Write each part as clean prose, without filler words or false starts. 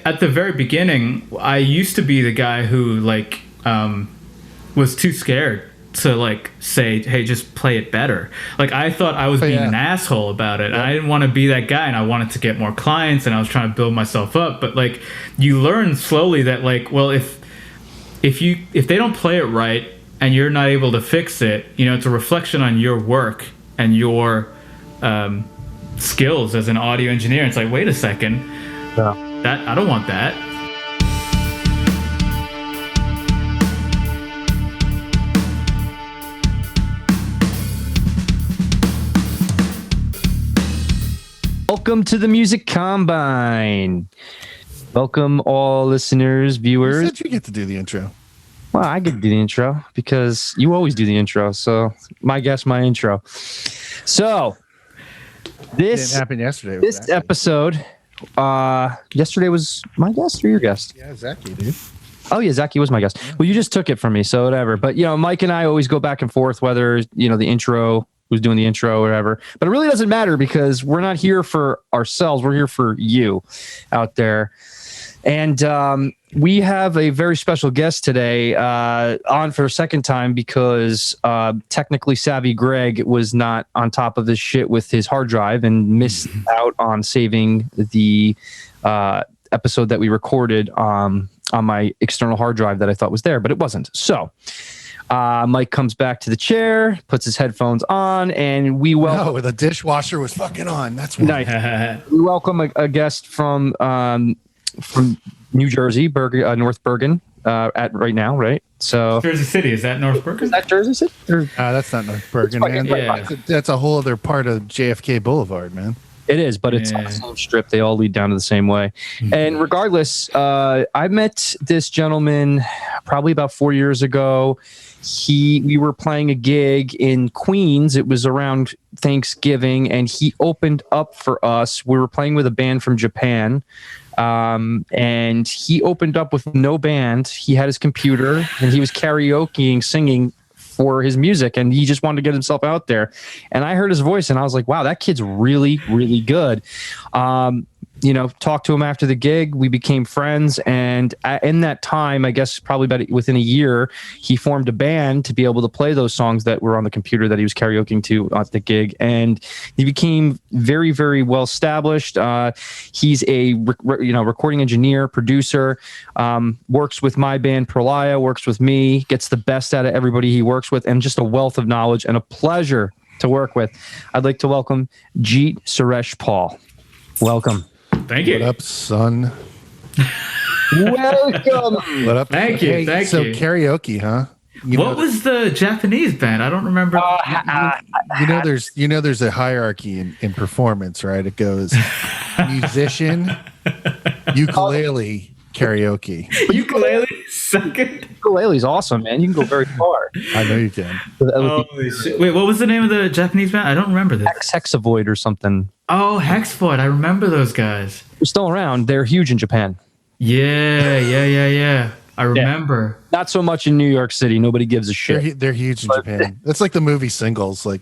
at the very beginning, I used to be the guy who like was too scared to like say, hey, just play it better. Like I thought I was being an asshole about it. And I didn't want to be that guy, and I wanted to get more clients, and I was trying to build myself up. But like you learn slowly that like, well, if they don't play it right and you're not able to fix it, you know, it's a reflection on your work and your skills as an audio engineer. It's like, wait a second, that I don't want that. Welcome to the Music Combine. Welcome all listeners, viewers. You said you get to do the intro. Well, I get to do the intro because you always do the intro. So my guess, my intro. So this didn't happen yesterday. This episode, yesterday was my guest or your guest? Yeah, Zachy, dude. Oh yeah, Zachy was my guest. Well, you just took it from me, so whatever. But you know, Mike and I always go back and forth whether the intro. Who's doing the intro or whatever, but it really doesn't matter because we're not here for ourselves. We're here for you out there. And we have a very special guest today on for a second time because technically savvy Greg was not on top of this shit with his hard drive and missed out on saving the episode that we recorded on my external hard drive that I thought was there, but it wasn't. So Mike comes back to the chair, puts his headphones on, and we welcome. No, the dishwasher was fucking on. That's nice. We welcome a guest from New Jersey, North Bergen, at right now, right? So Jersey City, is that North Bergen? Is that Jersey City? That's not North Bergen, man. Yeah. That's a whole other part of JFK Boulevard, man. It is, but it's on the same strip. They all lead down to the same way. And regardless, I met this gentleman probably about 4 years ago. We were playing a gig in Queens. It was around Thanksgiving, and he opened up for us. We were playing with a band from Japan, and he opened up with no band. He had his computer, and he was karaokeing, singing for his music, and he just wanted to get himself out there. And I heard his voice, and I was like, wow, that kid's really, really good. Talked to him after the gig. We became friends, and in that time, I guess probably about within a year, he formed a band to be able to play those songs that were on the computer that he was karaokeing to at the gig, and he became very, very well established. He's a recording engineer, producer, works with my band Perlia, works with me, gets the best out of everybody he works with, and just a wealth of knowledge and a pleasure to work with. I'd like to welcome Jeet Suresh Paul. Welcome. Thank you. What up, son? Welcome. What up? Thank you. Thank you. you. So karaoke, huh? What was the Japanese band? I don't remember. There's a hierarchy in performance, right? It goes musician, ukulele, karaoke. Ukulele second. Ukulele's awesome, man. You can go very far. I know you can. Holy shit. Wait, what was the name of the Japanese band? I don't remember this. Hexavoid or something. Oh, Hexavoid. I remember those guys. They're still around. They're huge in Japan. Yeah. I remember. Yeah. Not so much in New York City. Nobody gives a shit. They're huge in Japan. That's like the movie Singles, really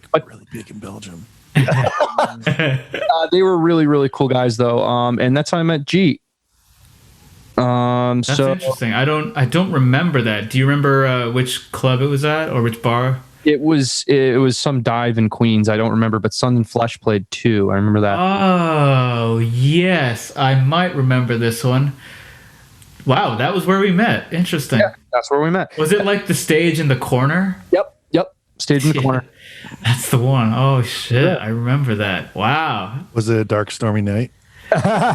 big in Belgium. They were really, really cool guys, though. And that's how I met Jeet. That's interesting. I don't remember that. Do you remember which club it was at or which bar? It was some dive in Queens. I don't remember, but Sun and Flesh played too. I remember that. Oh yes, I might remember this one. Wow, that was where we met. Interesting. Yeah, that's where we met. Was it like the stage in the corner? Yep. Stage in the corner. That's the one. Oh shit, yeah. I remember that. Wow. Was it a dark, stormy night?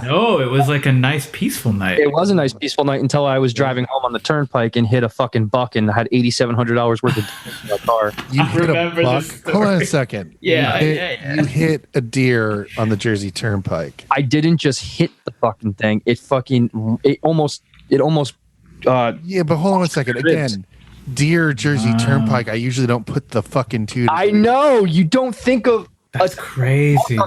No, it was like a nice, peaceful night. It was a nice, peaceful night until I was driving home on the turnpike and hit a fucking buck and had $8,700 worth of in my car. You hit a buck? Hold on a second. Yeah. You hit a deer on the Jersey Turnpike. I didn't just hit the fucking thing. It almost. Yeah, but hold on a second. Again, deer Jersey Turnpike. I usually don't put the fucking two. I know you don't think of. That's crazy.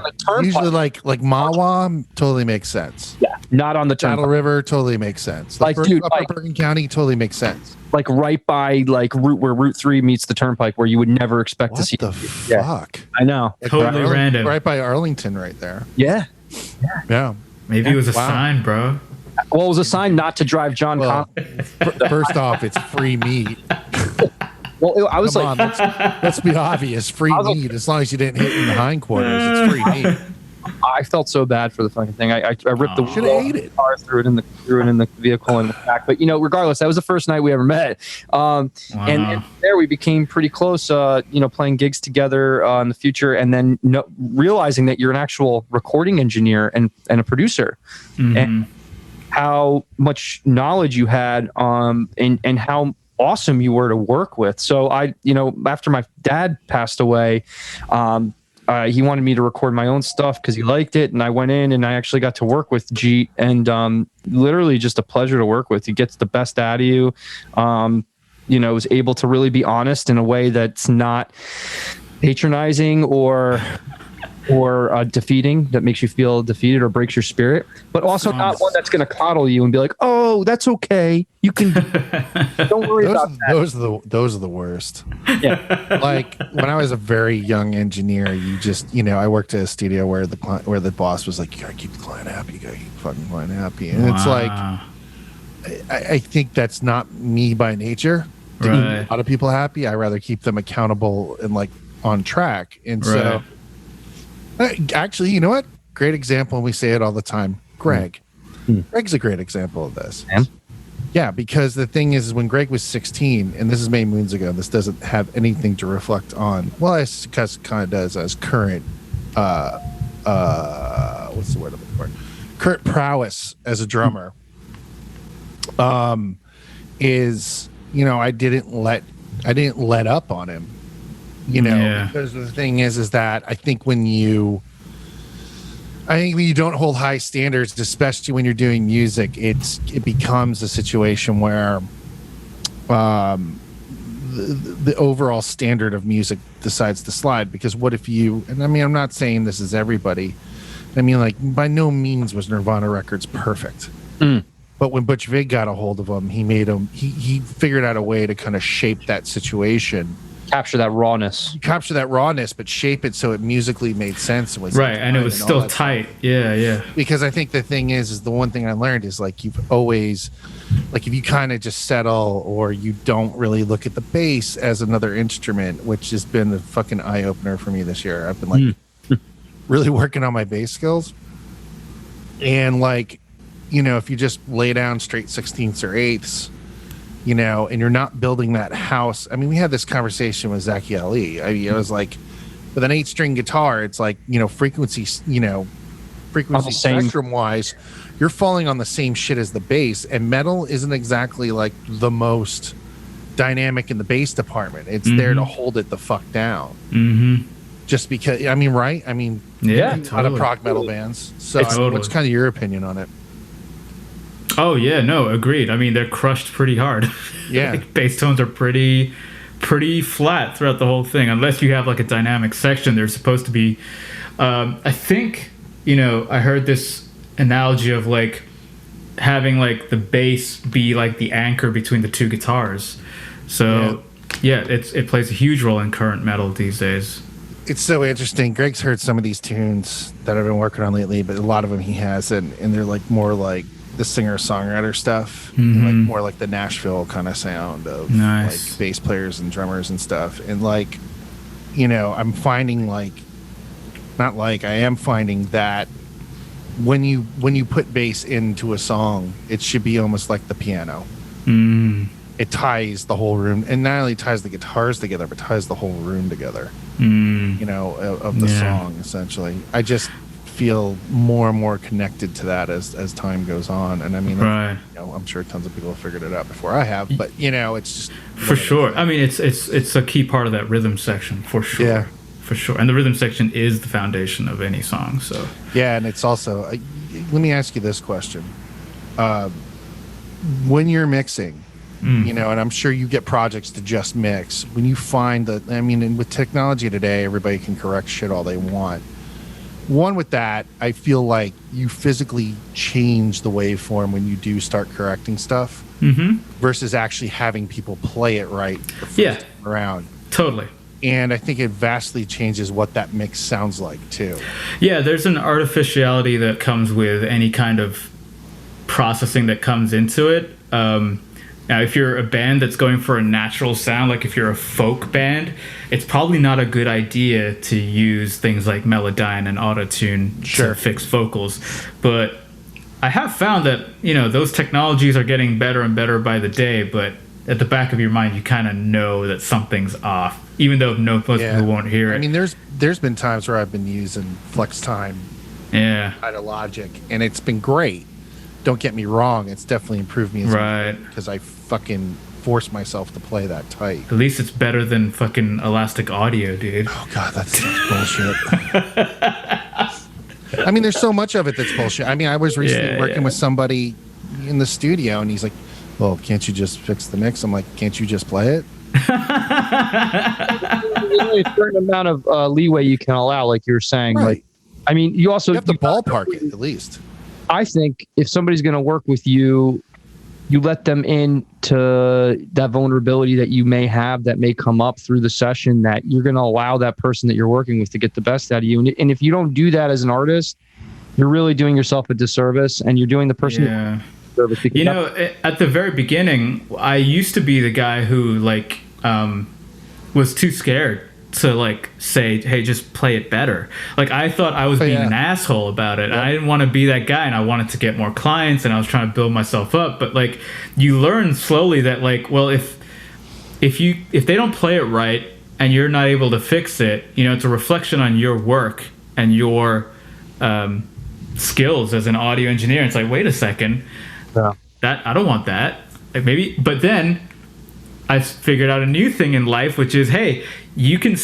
Usually, like Mawa totally makes sense. Yeah, not on the Saddle River totally makes sense. Like Bergen County totally makes sense. Like right by where Route 3 meets the Turnpike, where you would never expect to see. What the fuck? I know. Totally random. Right by Arlington, right there. Yeah. Maybe it was a sign, bro. Well, it was a sign not to drive John Well, Connor. first off, it's free meat. Well, I was Come like, on, let's be obvious. Free meat, as long as you didn't hit in the hindquarters, it's free meat. I felt so bad for the fucking thing. I ripped the Should have ate it. car, threw it in the vehicle in the back. But regardless, that was the first night we ever met. And there we became pretty close. Playing gigs together in the future, and then realizing that you're an actual recording engineer and a producer, and how much knowledge you had, and how awesome you were to work with. So after my dad passed away, he wanted me to record my own stuff because he liked it, and I went in and I actually got to work with Jeet, and literally just a pleasure to work with. He gets the best out of you. Was able to really be honest in a way that's not patronizing or defeating, that makes you feel defeated or breaks your spirit, but also not one that's going to coddle you and be like, "Oh, that's okay. You can don't worry about that." Those are the worst. Yeah. Like when I was a very young engineer, you just, I worked at a studio where the boss was like, "You gotta keep the client happy. You gotta keep the fucking client happy." And it's like, I think that's not me by nature. To keep a lot of people happy, I rather keep them accountable and like on track. And so, actually, you know what? Great example. And we say it all the time. Greg. Greg's a great example of this. Yeah, because the thing is, when Greg was 16, and this is many moons ago, this doesn't have anything to reflect on. Well, it kind of does as current, what's the word I'm looking for? Current prowess as a drummer. Is, I didn't let up on him, because the thing is that I think when you don't hold high standards, especially when you're doing music, it becomes a situation where the overall standard of music decides to slide. Because what if and I'm not saying this is everybody. Like, by no means was Nirvana Records perfect. But when Butch Vig got a hold of him, he figured out a way to kind of shape that situation. Capture that rawness, but shape it so it musically made sense. And it was still tight. Yeah. Because I think the thing is the one thing I learned is, like, you've always, like, if you kind of just settle or you don't really look at the bass as another instrument, which has been the fucking eye opener for me this year. I've been like really working on my bass skills, and like, if you just lay down straight 16ths or 8ths, and you're not building that house. I mean, we had this conversation with Zachy Ali. It was like, with an 8-string guitar, it's like, frequency spectrum wise, you're falling on the same shit as the bass, and metal isn't exactly like the most dynamic in the bass department. It's there to hold it the fuck down. Just because, right? Yeah, a lot of prog metal bands. So what's kind of your opinion on it? Oh yeah, no, agreed. They're crushed pretty hard. Yeah. Like, bass tones are pretty flat throughout the whole thing, unless you have like a dynamic section. They're supposed to be, I think, I heard this analogy of like having like the bass be like the anchor between the two guitars. So yeah, it plays a huge role in current metal these days. It's so interesting. Greg's heard some of these tunes that I've been working on lately, but a lot of them he hasn't, and they're like more like the singer-songwriter stuff, like more like the Nashville kind of sound of like bass players and drummers and stuff. And like, I'm finding I am finding that when you put bass into a song, it should be almost like the piano. It ties the whole room, and not only ties the guitars together, but ties the whole room together. Of the song, essentially. I just feel more and more connected to that as time goes on, and I'm sure tons of people have figured it out before I have, but it's just for sure. It's a key part of that rhythm section, for sure. For sure. And the rhythm section is the foundation of any song. So and it's also let me ask you this question: when you're mixing, and I'm sure you get projects to just mix, when you find that, and with technology today, everybody can correct shit all they want. One, with that, I feel like you physically change the waveform when you do start correcting stuff, versus actually having people play it right the first time around. Totally. And I think it vastly changes what that mix sounds like too. Yeah, there's an artificiality that comes with any kind of processing that comes into it. Now, if you're a band that's going for a natural sound, like if you're a folk band, it's probably not a good idea to use things like Melodyne and Autotune to fix vocals. But I have found that, those technologies are getting better and better by the day, but at the back of your mind, you kind of know that something's off, even though most people won't hear it. I mean, there's been times where I've been using Flex Time out of Logic, and it's been great. Don't get me wrong, it's definitely improved me as because I fucking forced myself to play that tight. At least it's better than fucking Elastic Audio, dude. Oh god, that's such bullshit. I mean, there's so much of it that's bullshit. I mean, I was recently working with somebody in the studio, and he's like, well, can't you just fix the mix? I'm like, can't you just play it? There's only a certain amount of leeway you can allow, like you were saying. Right. Like, I mean, you also have to ballpark it at least. I think if somebody's going to work with you, you let them into that vulnerability that you may have that may come up through the session, that you're going to allow that person that you're working with to get the best out of you. And if you don't do that as an artist, you're really doing yourself a disservice, and you're doing the person a disservice. At the very beginning, I used to be the guy who was too scared to say, hey, just play it better. I thought I was being an asshole about it. I didn't want to be that guy, and I wanted to get more clients, and I was trying to build myself up. But you learn slowly that well, if they don't play it right and you're not able to fix it, it's a reflection on your work and your skills as an audio engineer. It's wait a second, that I don't want that. But then I figured out a new thing in life, which is, hey, you can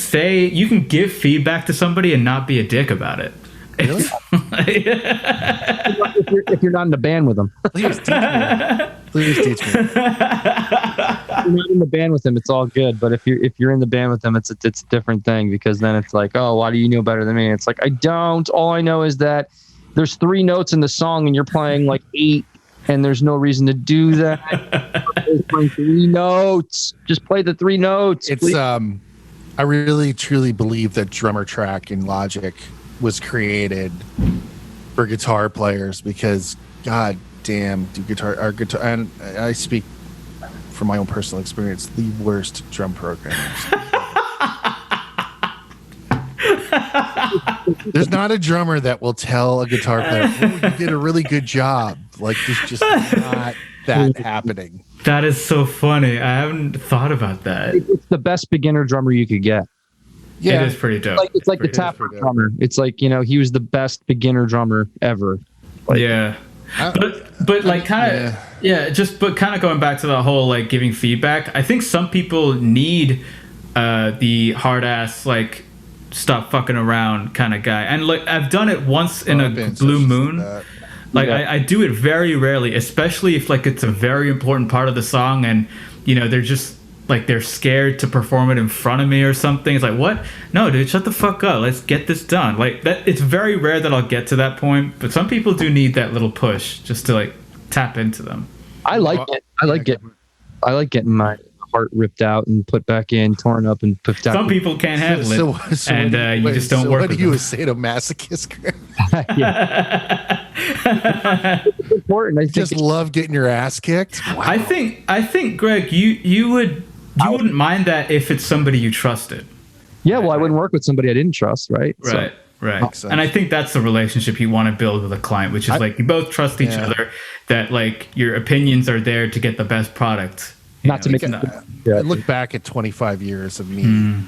give feedback to somebody and not be a dick about it. Really? if you're not in the band with them. Please teach me. Please teach me. If you're not in the band with them, it's all good. But if you're in the band with them, it's a different thing, because then it's oh, why do you know better than me? It's I don't. All I know is that there's 3 notes in the song and you're playing 8, and there's no reason to do that. Playing 3 notes. Just play the 3 notes. It's I really truly believe that drummer track in Logic was created for guitar players, because god damn, our guitar, and I speak from my own personal experience, the worst drum programmers. There's not a drummer that will tell a guitar player, oh, you did a really good job. There's just not that happening. That is so funny. I haven't thought about that. It's the best beginner drummer you could get. Yeah, it is pretty dope. It's like the Tapper drummer. It's he was the best beginner drummer ever. But kind of going back to the whole giving feedback. I think some people need the hard ass stop fucking around kind of guy. And I've done it once in a blue moon. I do it very rarely, especially if it's a very important part of the song, and they're just they're scared to perform it in front of me or something. It's what? No, dude, shut the fuck up. Let's get this done. That. It's very rare that I'll get to that point, but some people do need that little push just to tap into them. I like it. I like getting my heart ripped out and put back in, torn up and put down. Some people can't handle it, and you just don't work. What with are you, them. a sadomasochist? It's important. I just love getting your ass kicked. Wow. I think, Greg, you wouldn't mind that if it's somebody you trusted. Yeah, well, I wouldn't work with somebody I didn't trust, right? Right. And I think that's the relationship you want to build with a client, which is you both trust each other, that your opinions are there to get the best product. Not to make it. I look back at 25 years of me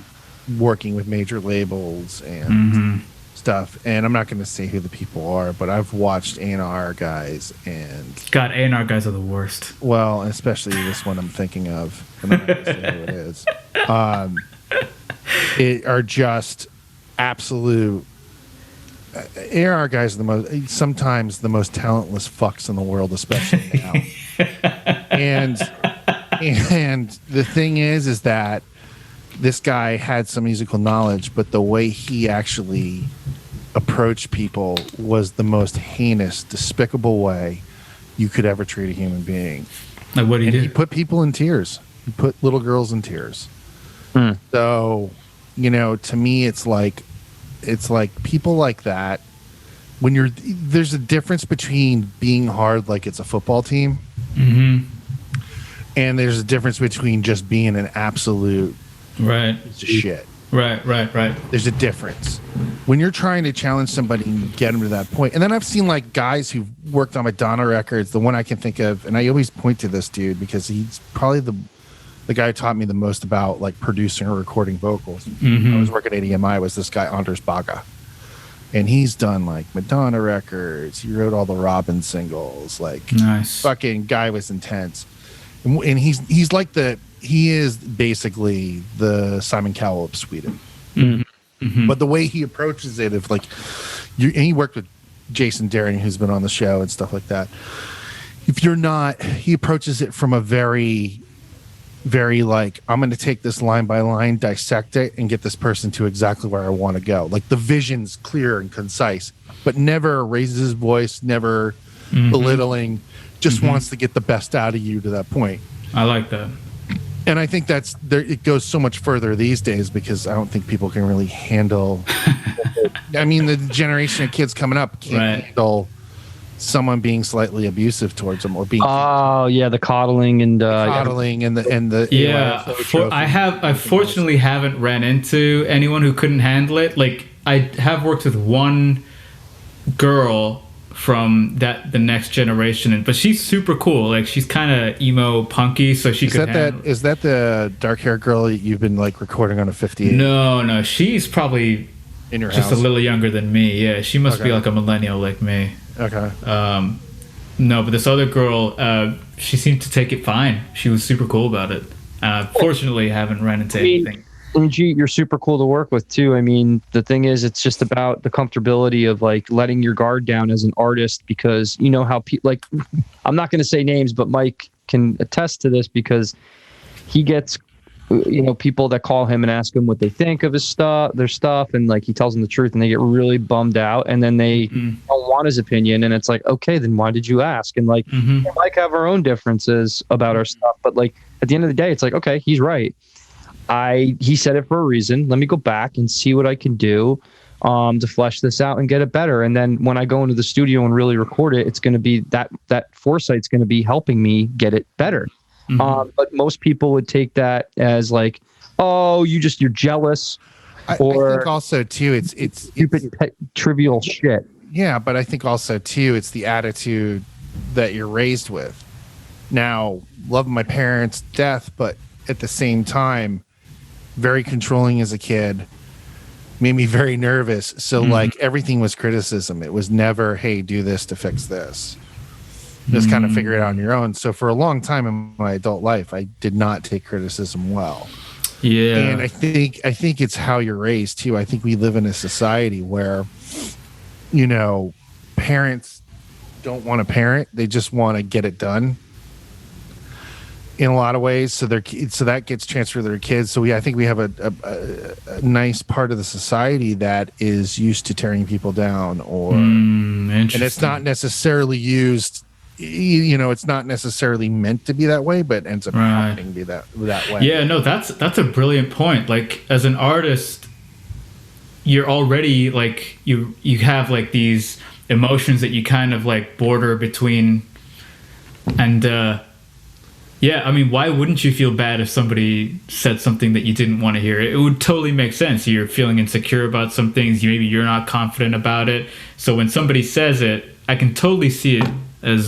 working with major labels and stuff, and I'm not going to say who the people are, but I've watched A&R guys, and God, A&R guys are the worst. Well, especially this one I'm thinking of. I'm not going to say who it is. It are just absolute. A&R guys are sometimes the most talentless fucks in the world, especially now. And the thing is that this guy had some musical knowledge, but the way he actually approached people was the most heinous, despicable way you could ever treat a human being. What did he do? He put people in tears. He put little girls in tears. So, to me, it's like people like that there's a difference between being hard like it's a football team, and there's a difference between just being an absolute piece of shit. Right. There's a difference when you're trying to challenge somebody and get them to that point. And then I've seen like guys who've worked on Madonna records. The one I can think of, and I always point to this dude because he's probably the guy who taught me the most about like producing or recording vocals. I was working at EMI. Was this guy Anders Baga, and he's done like Madonna records. He wrote all the Robin singles. Like, nice. Fucking guy was intense, and he's like he is basically the Simon Cowell of Sweden. But the way he approaches it, if like and he worked with Jason Daring, who's been on the show and stuff like that. If you're not, he approaches it from a very, very like, I'm going to take this line by line, dissect it, and get this person to exactly where I want to go. Like the vision's clear and concise, but never raises his voice, never belittling, just wants to get the best out of you to that point. I like that. And I think that's there. It goes so much further these days because I don't think people can really handle. I mean, the generation of kids coming up can't handle someone being slightly abusive towards them or being. Oh yeah, the coddling and the yeah. I fortunately haven't ran into anyone who couldn't handle it. Like I have worked with one girl from the next generation, but she's super cool. Like she's kind of emo punky, so she could handle. Is that the dark hair girl you've been like recording on a 58? No, she's probably in your just house? a little younger than me. Yeah, she must be like a millennial like me. Okay. No, but this other girl, she seemed to take it fine. She was super cool about it. Fortunately, I haven't run into anything. And Jeet, you're super cool to work with too. I mean, the thing is, it's just about the comfortability of like letting your guard down as an artist, because you know how like I'm not going to say names, but Mike can attest to this because he gets people that call him and ask him what they think of their stuff, and like he tells them the truth, and they get really bummed out, and then they don't want his opinion, and it's like, okay, then why did you ask? And like, we might have our own differences about our stuff, but like at the end of the day, it's like, okay, he's right. He said it for a reason. Let me go back and see what I can do to flesh this out and get it better. And then when I go into the studio and really record it, it's going to be that foresight's going to be helping me get it better. But most people would take that as like, oh, you're jealous. I think also too, it's stupid, trivial shit. Yeah, but I think also too, it's the attitude that you're raised with. Now, love my parents' death, but at the same time, very controlling as a kid, made me very nervous. So like everything was criticism. It was never, hey, do this to fix this. Just kind of figure it out on your own. So for a long time in my adult life, I did not take criticism well. Yeah. And I think it's how you're raised too. I think we live in a society where, parents don't want to parent. They just want to get it done in a lot of ways. So that gets transferred to their kids. So I think we have a nice part of the society that is used to tearing people down and it's not necessarily used, it's not necessarily meant to be that way, but ends up happening to be that way. Yeah, no, that's a brilliant point. Like as an artist, you're already like, you have like these emotions that you kind of like border between, and yeah, I mean, why wouldn't you feel bad if somebody said something that you didn't want to hear? It would totally make sense. You're feeling insecure about some things. Maybe you're not confident about it. So when somebody says it, I can totally see it as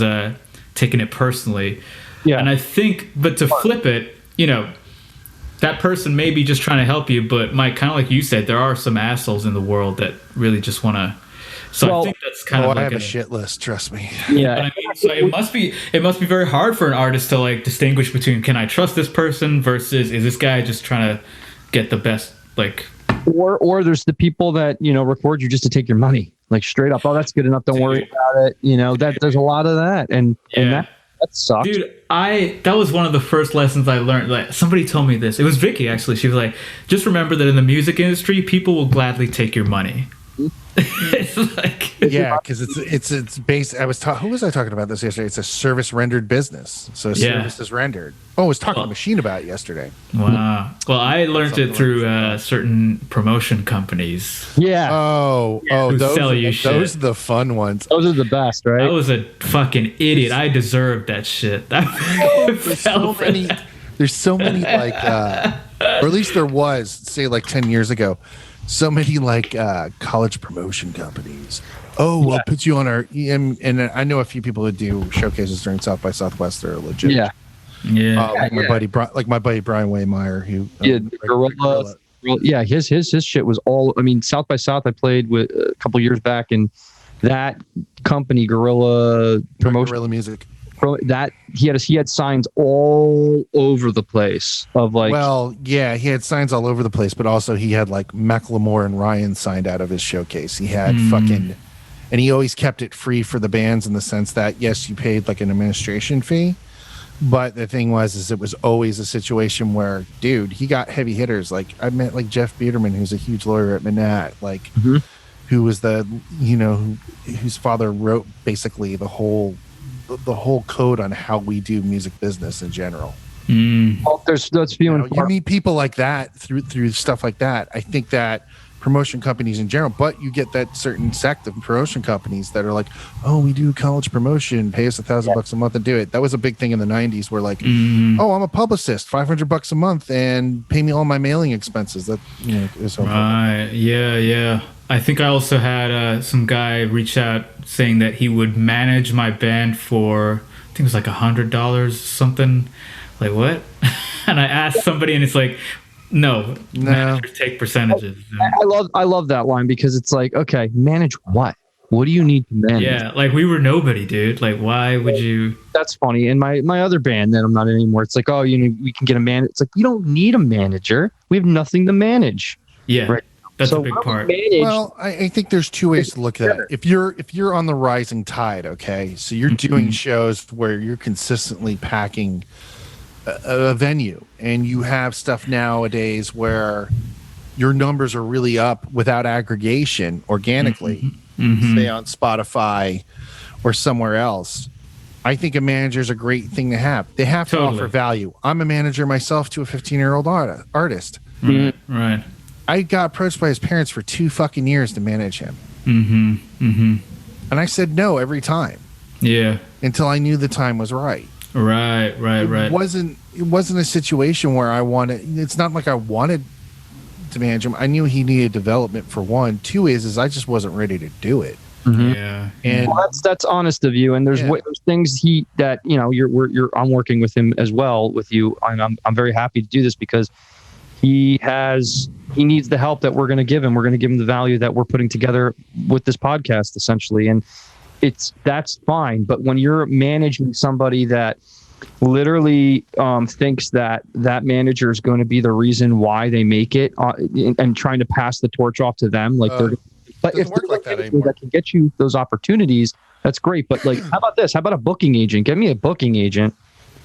taking it personally. Yeah. And I think, but to flip it, that person may be just trying to help you, but Mike, kind of like you said, there are some assholes in the world that really just want to. So I think that's kind of like I have a shit list, trust me. Yeah. I mean, so it must be very hard for an artist to like distinguish between, can I trust this person versus is this guy just trying to get the best, like, or there's the people that, record you just to take your money, like straight up. Oh, that's good enough. Don't worry about it. That there's a lot of that. And that sucks. Dude, that was one of the first lessons I learned. Like somebody told me this. It was Vicky, actually. She was like, just remember that in the music industry, people will gladly take your money. It's like Yeah, because it's based. Who was I talking about this yesterday? It's a service rendered business, so service is rendered. Oh, I was talking to Machine about it yesterday. Wow. Well, I learned it through certain promotion companies. Yeah. Oh, those sell you shit. Those are the fun ones. Those are the best, right? I was a fucking idiot. I deserved that shit. There's so many like, or at least there was, say like 10 years ago, so many like college promotion companies. Oh, we'll put you on our and I know a few people who do showcases during South by Southwest that are legit. Yeah. Like my buddy Brian Waymeyer, who Gorilla. Yeah, his shit was all. I mean, South by South I played with a couple years back, and that company, Gorilla Music. That he had signs all over the place of like. Well, yeah, he had signs all over the place, but also he had like Macklemore and Ryan signed out of his showcase. He had and he always kept it free for the bands in the sense that yes, you paid like an administration fee, but the thing is it was always a situation where, dude, he got heavy hitters. Like I met like Jeff Biederman, who's a huge lawyer at Manat, like who was whose father wrote basically the whole code on how we do music business in general. Well, that's feeling. You meet people like that through stuff like that. I think that promotion companies in general, but you get that certain sect of promotion companies that are like, oh, we do college promotion, pay us $1,000 a month and do it. That was a big thing in the 90s where like, oh, I'm a publicist, $500 a month and pay me all my mailing expenses. That is so right. Yeah. I think I also had some guy reach out saying that he would manage my band for, I think it was like $100 something. Like what? And I asked somebody, and it's like, no. Managers take percentages. I love that line because it's like, okay, manage what? What do you need to manage? Yeah, like we were nobody, dude. Like, why would you? That's funny. In my other band that I'm not in anymore, it's like, oh, we can get a man. It's like, we don't need a manager. We have nothing to manage. Yeah. Right. That's a big part. Well, I think there's two ways to look at it. If you're on the rising tide, okay, so you're doing shows where you're consistently packing a venue, and you have stuff nowadays where your numbers are really up without aggregation organically, say on Spotify or somewhere else. I think a manager is a great thing to have. They have to offer value. I'm a manager myself to a 15-year-old artist. Right. I got approached by his parents for 2 fucking years to manage him. And I said no every time. Yeah. Until I knew the time was right. Right. It wasn't a situation where I wanted. It's not like I wanted to manage him. I knew he needed development for one. Two is I just wasn't ready to do it. Yeah. And that's honest of you. And there's things I'm working with him as well with you. I'm very happy to do this because he needs the help that we're going to give him. We're going to give him the value that we're putting together with this podcast, essentially. And that's fine. But when you're managing somebody that literally thinks that manager is going to be the reason why they make it and trying to pass the torch off to them, but if there's like that can get you those opportunities, that's great. But like, how about this? How about a booking agent? Get me a booking agent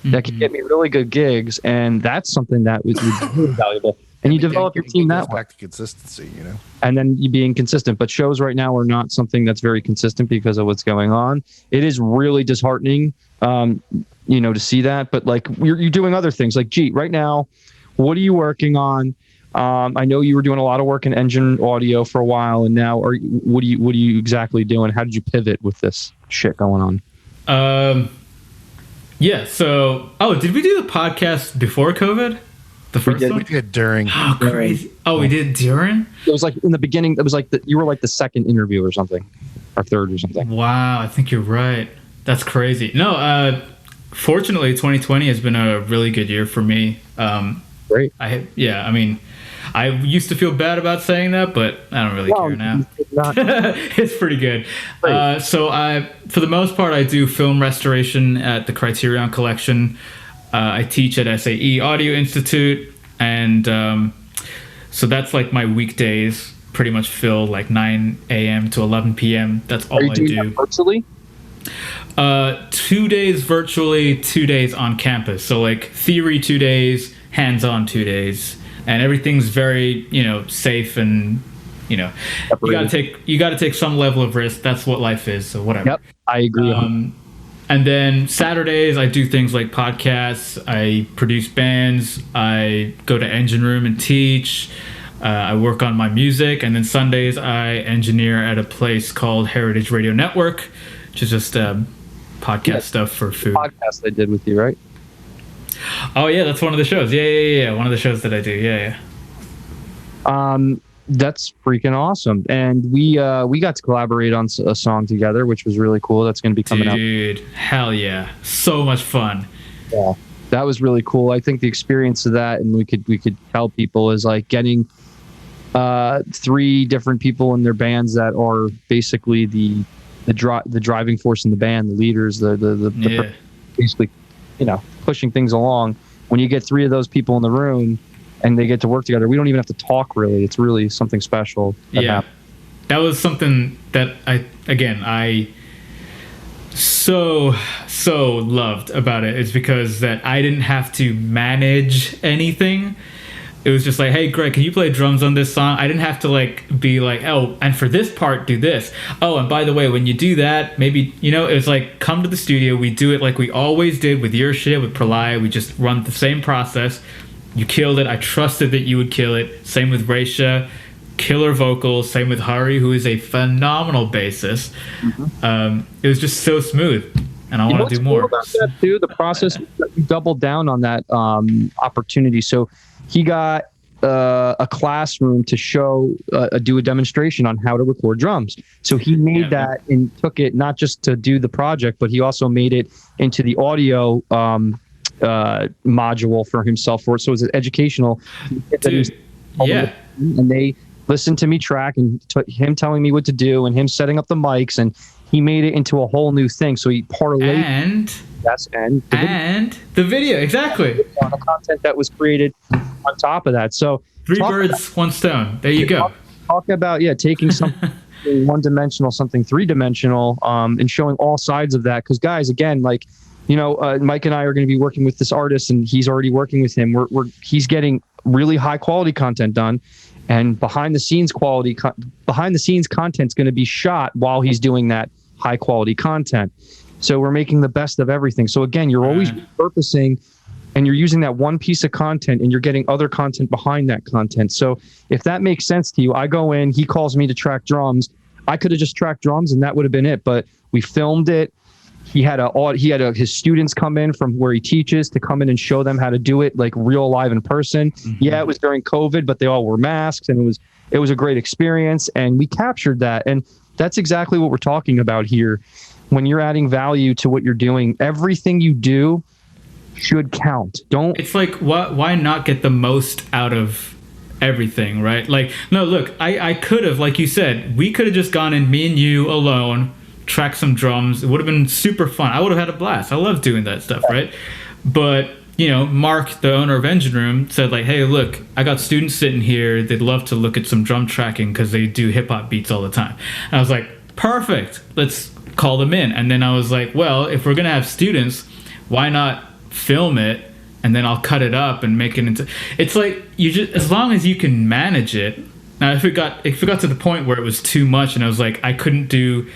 that can get me really good gigs, and that's something that would be really valuable. And you develop your team that way. Back to consistency, and then you being consistent. But shows right now are not something that's very consistent because of what's going on. It is really disheartening, to see that. But like you're doing other things like Jeet right now. What are you working on? I know you were doing a lot of work in engine audio for a while, and now what are you exactly doing? How did you pivot with this shit going on? Yeah. So, did we do the podcast before COVID? The first one? We did during. Oh, crazy. Oh, we did during? It was like in the beginning. It was like you were like the second interview or something, or third or something. Wow, I think you're right. That's crazy. No, fortunately, 2020 has been a really good year for me. Great. I mean, I used to feel bad about saying that, but I don't really care now. It's pretty good. So for the most part, I do film restoration at the Criterion Collection. I teach at SAE Audio Institute, and so that's like my weekdays. Pretty much fill like 9 a.m. to 11 p.m. That's all I do. That virtually? 2 days virtually, 2 days on campus. So like theory 2 days, hands-on 2 days, and everything's very safe and you know, you got to take some level of risk. That's what life is. So whatever. Yep, I agree. And then Saturdays, I do things like podcasts. I produce bands. I go to Engine Room and teach. I work on my music. And then Sundays, I engineer at a place called Heritage Radio Network, which is just podcast stuff for food. Podcast I did with you, right? Oh, yeah, that's one of the shows. Yeah. One of the shows that I do. Yeah. That's freaking awesome. And we got to collaborate on a song together, which was really cool. That's going to be coming up. Dude, hell yeah. So much fun. Yeah. That was really cool. I think the experience of that, and we could tell people, is like getting 3 different people in their bands that are basically the driving force in the band, the leaders, the basically, you know, pushing things along. When you get 3 of those people in the room and they get to work together, we don't even have to talk really. It's really something special. That was something that I so loved about it. It's because that I didn't have to manage anything. It was just like, hey, Greg, can you play drums on this song? I didn't have to like be like, oh, and for this part, do this. Oh, and by the way, when you do that, maybe, you know, it was like, come to the studio. We do it like we always did with your shit, with Pralaya. We just run the same process. You killed it. I trusted that you would kill it. Same with Raisha. Killer vocals. Same with Hari, who is a phenomenal bassist. It was just so smooth, and I want to do more. Cool about that too, the process, you doubled down on that opportunity. So he got a classroom to do a demonstration on how to record drums. So he made that and took it not just to do the project, but he also made it into the audio module for himself. So it was educational. Dude, yeah. And they listened to me track and him telling me what to do and him setting up the mics, and he made it into a whole new thing. So he parlayed and the video, exactly, on the content that was created on top of that. So 3 birds, 1 stone. There you go. Talk about taking something one-dimensional, something 3-dimensional, and showing all sides of that. Because guys, again, like, you know, Mike and I are going to be working with this artist, and he's already working with him. He's getting really high quality content done, and behind the scenes content's going to be shot while he's doing that high quality content. So we're making the best of everything. So again, you're always repurposing, and you're using that one piece of content, and you're getting other content behind that content. So if that makes sense to you, I go in, he calls me to track drums. I could have just tracked drums and that would have been it, but we filmed it. He had his students come in from where he teaches to come in and show them how to do it like real live in person. Yeah, it was during COVID, but they all wore masks, and it was a great experience, and we captured that. And that's exactly what we're talking about here. When you're adding value to what you're doing, everything you do should count. It's like, why not get the most out of everything, right? Like, no, look, I could have, like you said, we could have just gone in, me and you alone, track some drums. It would have been super fun. I would have had a blast. I love doing that stuff, right? But, you know, Mark, the owner of Engine Room, said like, hey, look, I got students sitting here. They'd love to look at some drum tracking because they do hip-hop beats all the time. And I was like, perfect. Let's call them in. And then I was like, well, if we're going to have students, why not film it? And then I'll cut it up and make it into... It's like, you just, as long as you can manage it. Now, if it got to the point where it was too much and I was like, I couldn't do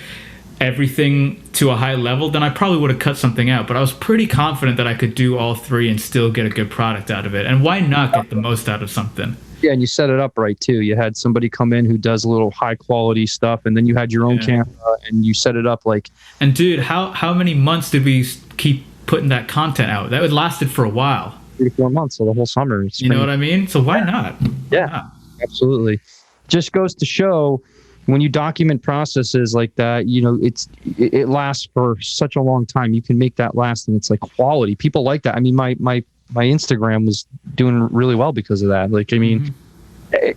everything to a high level, then I probably would have cut something out. But I was pretty confident that I could do all 3 and still get a good product out of it. And why not get the most out of something? Yeah, and you set it up right too. You had somebody come in who does a little high quality stuff, and then you had your own camera and you set it up like... And dude, how many months did we keep putting that content out? That would lasted for a while. 3 to 4 months, so the whole summer. You know what I mean? So why not? Yeah, absolutely. Just goes to show, when you document processes like that, you know, it lasts for such a long time. You can make that last, and it's like quality. People like that. I mean, my Instagram was doing really well because of that. Like, I mean,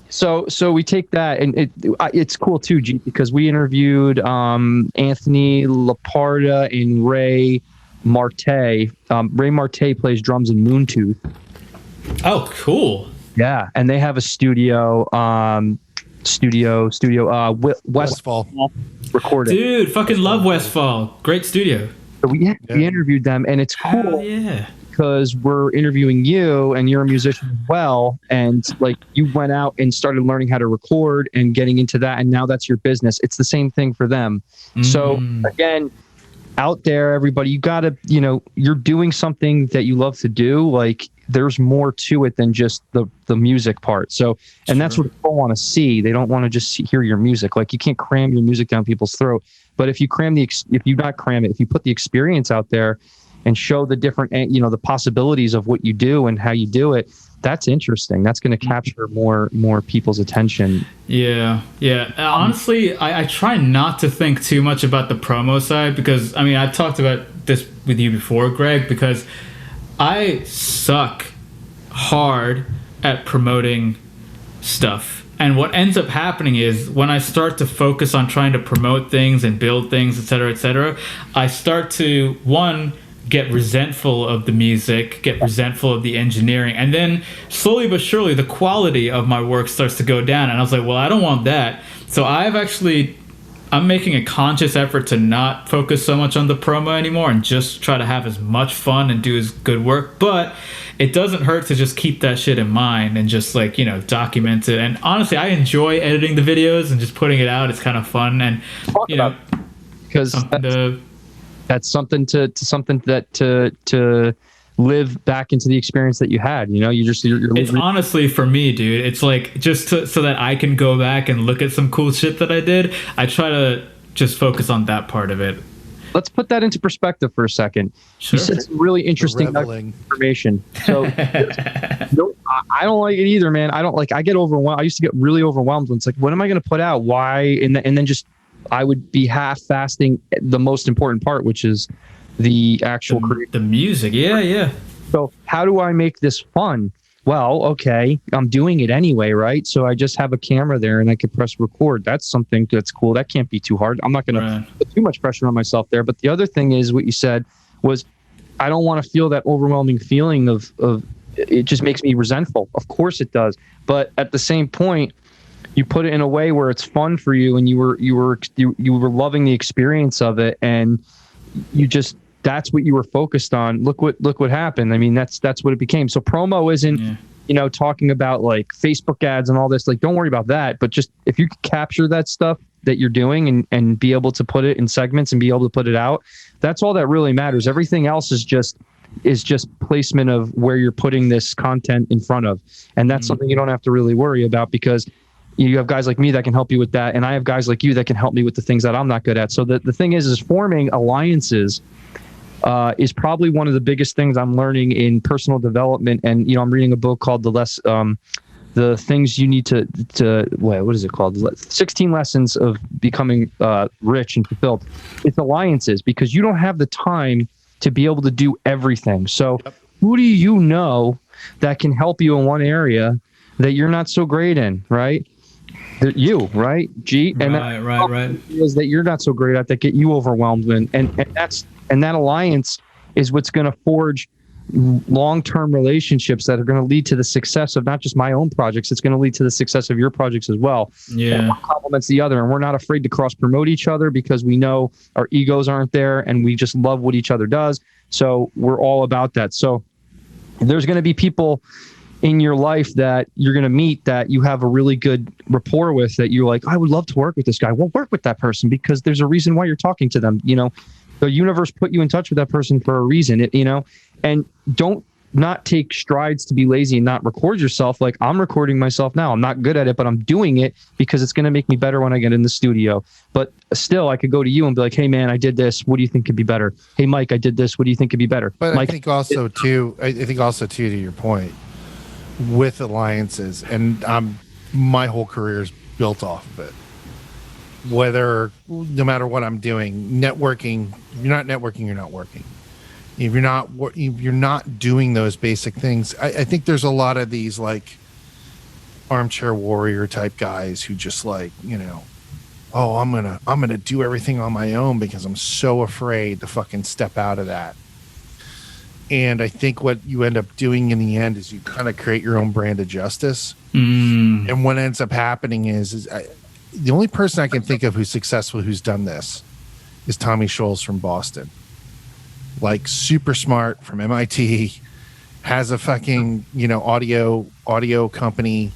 so we take that, and it's cool too, Jeet, because we interviewed Anthony Laparda and Ray Marte. Ray Marte plays drums in Moontooth. Oh, cool. Yeah, and they have a studio. Westfall recording. Dude, fucking love Westfall. Great studio. So we interviewed them, and it's cool. Yeah. because we're interviewing you and you're a musician as well. And like you went out and started learning how to record and getting into that. And now that's your business. It's the same thing for them. So again, out there, everybody, you gotta, you're doing something that you love to do. Like there's more to it than just the music part. So, and that's what people want to see. They don't want to just hear your music. Like you can't cram your music down people's throat. But if you if you put the experience out there and show the different, the possibilities of what you do and how you do it, that's interesting. That's going to capture more people's attention. Yeah. Honestly, I try not to think too much about the promo side because, I mean, I've talked about this with you before, Greg, because I suck hard at promoting stuff. And what ends up happening is when I start to focus on trying to promote things and build things, et cetera, I start to, get resentful of the music, get resentful of the engineering, and then slowly but surely the quality of my work starts to go down. And I was like, well, I don't want that. So I'm making a conscious effort to not focus so much on the promo anymore and just try to have as much fun and do as good work. But it doesn't hurt to just keep that shit in mind and just document it. And honestly, I enjoy editing the videos and just putting it out. It's kind of fun. And because that's something to live back into the experience that you had. You're it's honestly for me, dude, it's like just so that I can go back and look at some cool shit that I did. I try to just focus on that part of it. Let's put that into perspective for a second. Sure. You said some really interesting information. So I don't like it either, man. I get overwhelmed. I used to get really overwhelmed when it's like, what am I going to put out? Why? And then just I would be half fasting the most important part, which is the actual the music. Yeah. So how do I make this fun? Well, okay, I'm doing it anyway, right? So I just have a camera there and I could press record. That's something that's cool. That can't be too hard. I'm not going to put too much pressure on myself there. But the other thing is what you said was I don't want to feel that overwhelming feeling of it just makes me resentful. Of course it does. But at the same point, you put it in a way where it's fun for you and you were loving the experience of it, and that's what you were focused on. Look what happened. I mean, that's what it became. So promo isn't talking about like Facebook ads and all this. Like, don't worry about that. But just if you capture that stuff that you're doing and be able to put it in segments and be able to put it out, that's all that really matters. Everything else is just placement of where you're putting this content in front of. And that's something you don't have to really worry about because you have guys like me that can help you with that. And I have guys like you that can help me with the things that I'm not good at. So the thing is forming alliances is probably one of the biggest things I'm learning in personal development. And, I'm reading a book called the things you need to what is it called? 16 lessons of becoming rich and fulfilled. It's alliances because you don't have the time to be able to do everything. So who do you know that can help you in one area that you're not so great in, right? You, right? Jeet, and right. Is that you're not so great at that get you overwhelmed in, and that alliance is what's going to forge long-term relationships that are going to lead to the success of not just my own projects. It's going to lead to the success of your projects as well. Yeah, and one complements the other, and we're not afraid to cross promote each other because we know our egos aren't there, and we just love what each other does. So we're all about that. So there's going to be people in your life that you're going to meet that you have a really good rapport with, that you're like, I would love to work with this guy. Well, work with that person because there's a reason why you're talking to them. The universe put you in touch with that person for a reason, and don't not take strides to be lazy and not record yourself. Like I'm recording myself now. I'm not good at it, but I'm doing it because it's going to make me better when I get in the studio. But still, I could go to you and be like, hey man, I did this. What do you think could be better? Hey, Mike, I did this. What do you think could be better? But Mike, I think also too, to your point, with alliances, and my whole career is built off of it. No matter what I'm doing, networking, you're not networking, you're not working. If you're not doing those basic things, I think there's a lot of these like armchair warrior type guys who just like, oh, I'm gonna do everything on my own because I'm so afraid to fucking step out of that. And I think what you end up doing in the end is you kind of create your own brand of justice. And what ends up happening is the only person I can think of who's successful who's done this is Tommy Scholes from Boston. like super smart from MIT, has a fucking, audio company,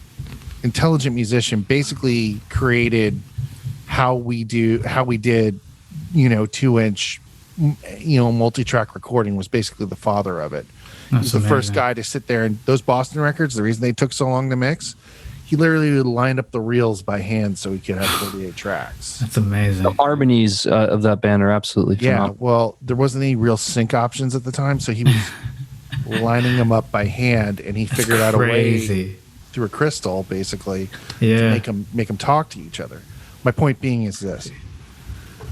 intelligent musician, basically created how we did, 2-inch, multi-track recording, was basically the father of it. He was the first guy to sit there, and those Boston records, the reason they took so long to mix, he literally would line up the reels by hand so he could have 48 tracks. That's amazing. The harmonies of that band are absolutely phenomenal. Yeah, well, there wasn't any real sync options at the time, so he was lining them up by hand, and he figured out a way through a crystal, basically, to make them talk to each other. My point being is this: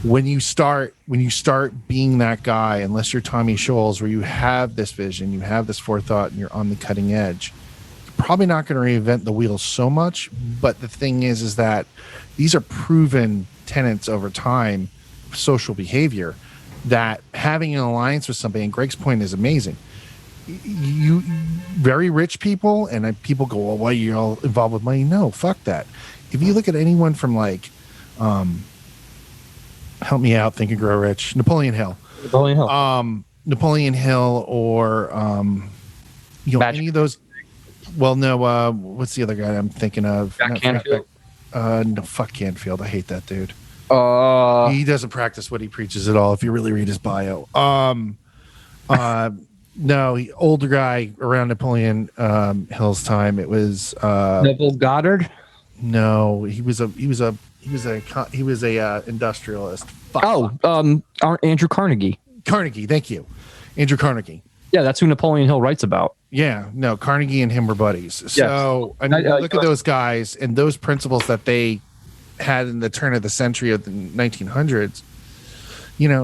when you start being that guy, unless you're Tommy Scholes, where you have this vision, you have this forethought, and you're on the cutting edge, probably not going to reinvent the wheel so much. But the thing is that these are proven tenets over time of social behavior, that having an alliance with somebody, and Greg's point is amazing. You very rich people, and people go, well, why are you all involved with money? No, fuck that. If you look at anyone from help me out, Think and Grow Rich, Napoleon Hill, or any of those. Well, no. What's the other guy I'm thinking of? Jack Canfield. No, fuck Canfield. I hate that dude. He doesn't practice what he preaches at all. If you really read his bio. No, older guy around Napoleon Hill's time. It was Neville Goddard. No, he was a industrialist. Fuck. Andrew Carnegie. Carnegie, thank you, Andrew Carnegie. Yeah, that's who Napoleon Hill writes about. Yeah, no, Carnegie and him were buddies. So I mean, look at those guys and those principles that they had in the turn of the century of the 1900s.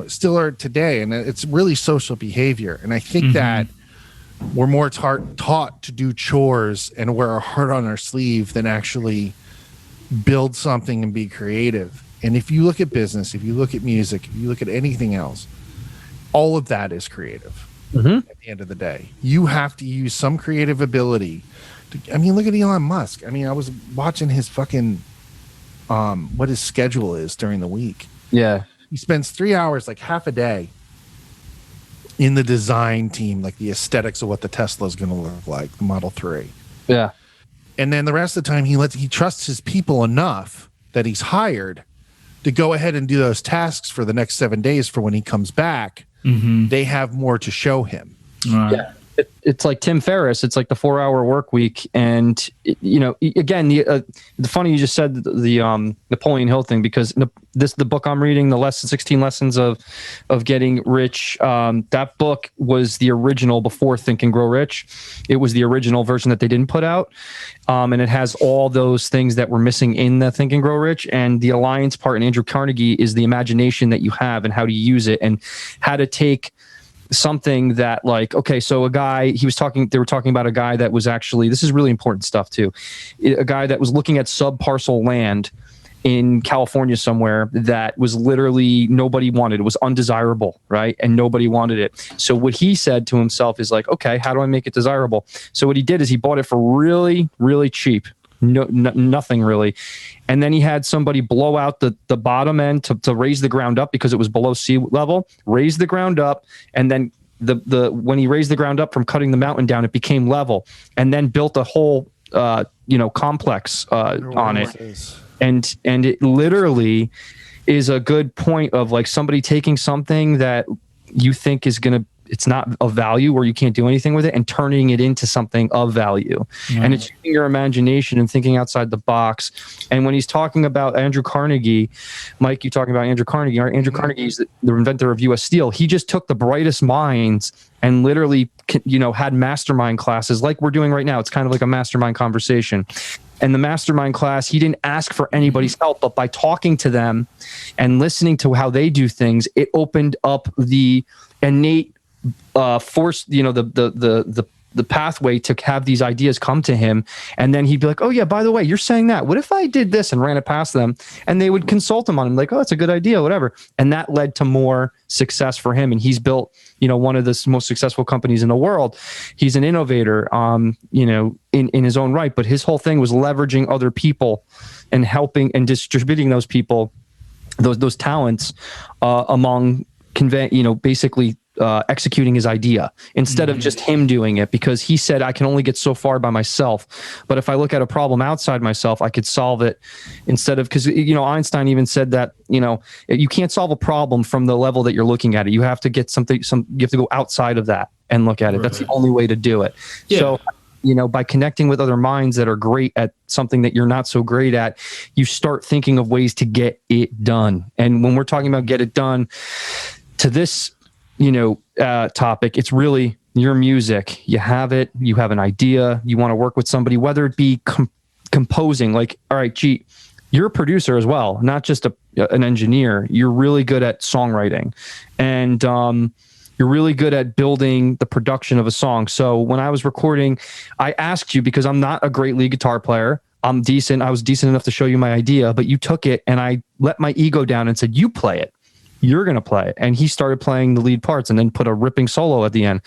Still are today, and it's really social behavior. And I think that we're more taught to do chores and wear our heart on our sleeve than actually build something and be creative. And if you look at business, if you look at music, if you look at anything else, all of that is creative. At the end of the day, you have to use some creative ability. Look at Elon Musk. I was watching his fucking what his schedule is during the week. Yeah. He spends 3 hours, like half a day, in the design team, like the aesthetics of what the Tesla is going to look like, the Model 3. Yeah. And then the rest of the time, he trusts his people enough that he's hired to go ahead and do those tasks for the next 7 days. For when he comes back, they have more to show him. Yeah. It's like Tim Ferriss. It's like the 4-hour work week. And, again, the funny you just said the Napoleon Hill thing, because the book I'm reading, the 16 Lessons of Getting Rich, that book was the original before Think and Grow Rich. It was the original version that they didn't put out. And it has all those things that were missing in the Think and Grow Rich. And the alliance part in Andrew Carnegie is the imagination that you have and how to use it and how to take something that, like, okay, so they were talking about a guy that was actually, this is really important stuff too, a guy that was looking at sub-parcel land in California somewhere that was literally nobody wanted. It was undesirable, right? And nobody wanted it. So what he said to himself is like, okay, how do I make it desirable? So what he did is he bought it for really, really cheap. Nothing really. And then he had somebody blow out the bottom end to raise the ground up because it was below sea level, raise the ground up. And then when he raised the ground up from cutting the mountain down, it became level, and then built a whole, complex on it. And it literally is a good point of like somebody taking something that you think is it's not of value or you can't do anything with it, and turning it into something of value. And it's using your imagination and thinking outside the box. And when he's talking about Andrew Carnegie, Mike, you talking about Andrew Carnegie, right? Andrew Carnegie is the inventor of US Steel. He just took the brightest minds and literally, had mastermind classes like we're doing right now. It's kind of like a mastermind conversation. And the mastermind class, he didn't ask for anybody's help, but by talking to them and listening to how they do things, it opened up the innate force, the pathway to have these ideas come to him. And then he'd be like, oh yeah, by the way, you're saying that, what if I did this, and ran it past them, and they would consult him on him, like, oh, that's a good idea, whatever. And that led to more success for him. And he's built, one of the most successful companies in the world. He's an innovator, in his own right, but his whole thing was leveraging other people and helping and distributing those people, those talents, among basically executing his idea instead of just him doing it, because he said, I can only get so far by myself. But if I look at a problem outside myself, I could solve it instead of, because, Einstein even said that, you can't solve a problem from the level that you're looking at it. You have to get you have to go outside of that and look at it. Right. That's the only way to do it. Yeah. So, by connecting with other minds that are great at something that you're not so great at, you start thinking of ways to get it done. And when we're talking about get it done to this, topic, it's really your music. You have it, you have an idea, you want to work with somebody, whether it be composing, like, all right, Jeet, you're a producer as well, not just an engineer. You're really good at songwriting, and you're really good at building the production of a song. So when I was recording, I asked you, because I'm not a great lead guitar player. I'm decent. I was decent enough to show you my idea, but you took it and I let my ego down and said, you play it. You're going to play it. And he started playing the lead parts and then put a ripping solo at the end.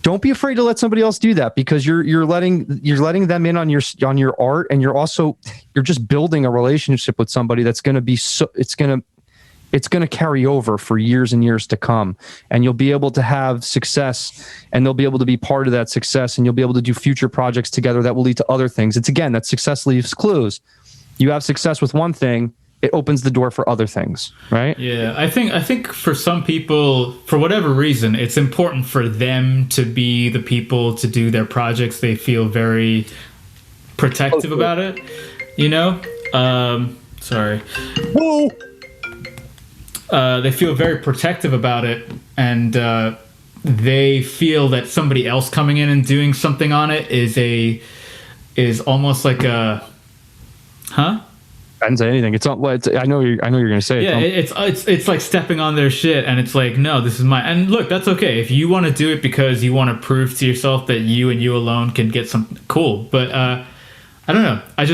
Don't be afraid to let somebody else do that, because you're letting them in on your art, and you're just building a relationship with somebody that's going to be it's going to carry over for years and years to come, and you'll be able to have success, and they'll be able to be part of that success, and you'll be able to do future projects together that will lead to other things. It's, again, that success leaves clues. You have success with one thing, it opens the door for other things, right? Yeah, I think for some people, for whatever reason, it's important for them to be the people to do their projects. They feel very protective about it, sorry. Whoa. They feel very protective about it, and they feel that somebody else coming in and doing something on it is almost like a, huh? I didn't say anything. It's not. I know you're going to say it. Yeah, it's like stepping on their shit, and it's like, no, this is mine. And look, that's okay if you want to do it because you want to prove to yourself that you and you alone can get something cool. But I don't know. I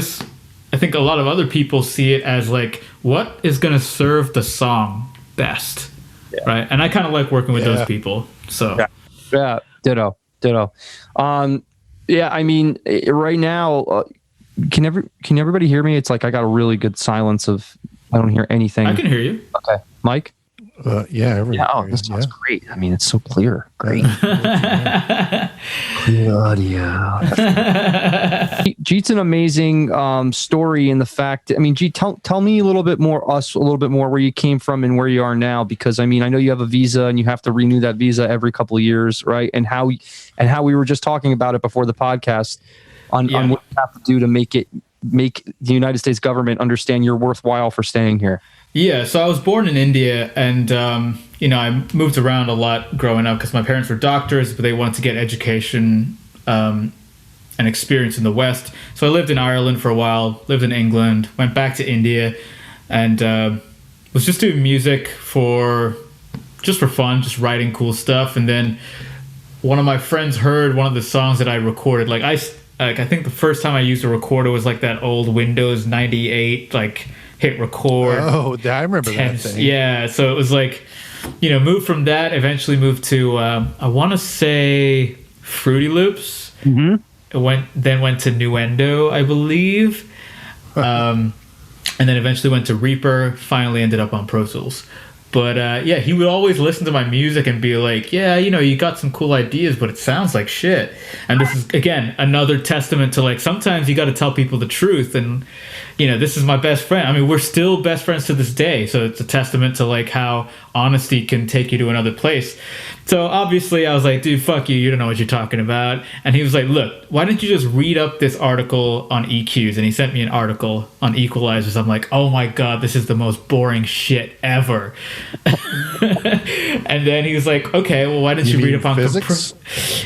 think a lot of other people see it as like, what is going to serve the song best, right? And I kind of like working with those people. So yeah, ditto. Yeah, I mean, right now, can everybody hear me? It's like I got a really good silence of, I don't hear anything. I can hear you. Okay, Mike. Yeah. Oh, this sounds great. I mean, it's so clear. Great. Clear audio. Jeet's an amazing story in the fact. I mean, Jeet, tell me a little bit more where you came from and where you are now, because I mean, I know you have a visa and you have to renew that visa every couple of years, right? And how we were just talking about it before the podcast on what you have to do to make the United States government understand you're worthwhile for staying here. Yeah, so I was born in India, and I moved around a lot growing up because my parents were doctors, but they wanted to get education and experience in the West. So I lived in Ireland for a while, lived in England, went back to India, and was just doing music for fun, just writing cool stuff. And then one of my friends heard one of the songs that I recorded. I think the first time I used a recorder was like that old Windows 98 hit record. Oh, I remember that thing. Yeah, so it was like, moved from that, eventually moved to I want to say Fruity Loops. Mm-hmm. Then went to Nuendo, I believe. And then eventually went to Reaper, finally ended up on Pro Tools. But he would always listen to my music and be like, yeah, you got some cool ideas, but it sounds like shit. And this is, again, another testament to sometimes you got to tell people the truth. And, this is my best friend. I mean, we're still best friends to this day. So it's a testament to how honesty can take you to another place. So obviously I was like, dude, fuck you. You don't know what you're talking about. And he was like, look, why don't you just read up this article on EQs? And he sent me an article on equalizers. I'm like, oh my God, this is the most boring shit ever. And then he was like, okay, well, why don't you read up on physics?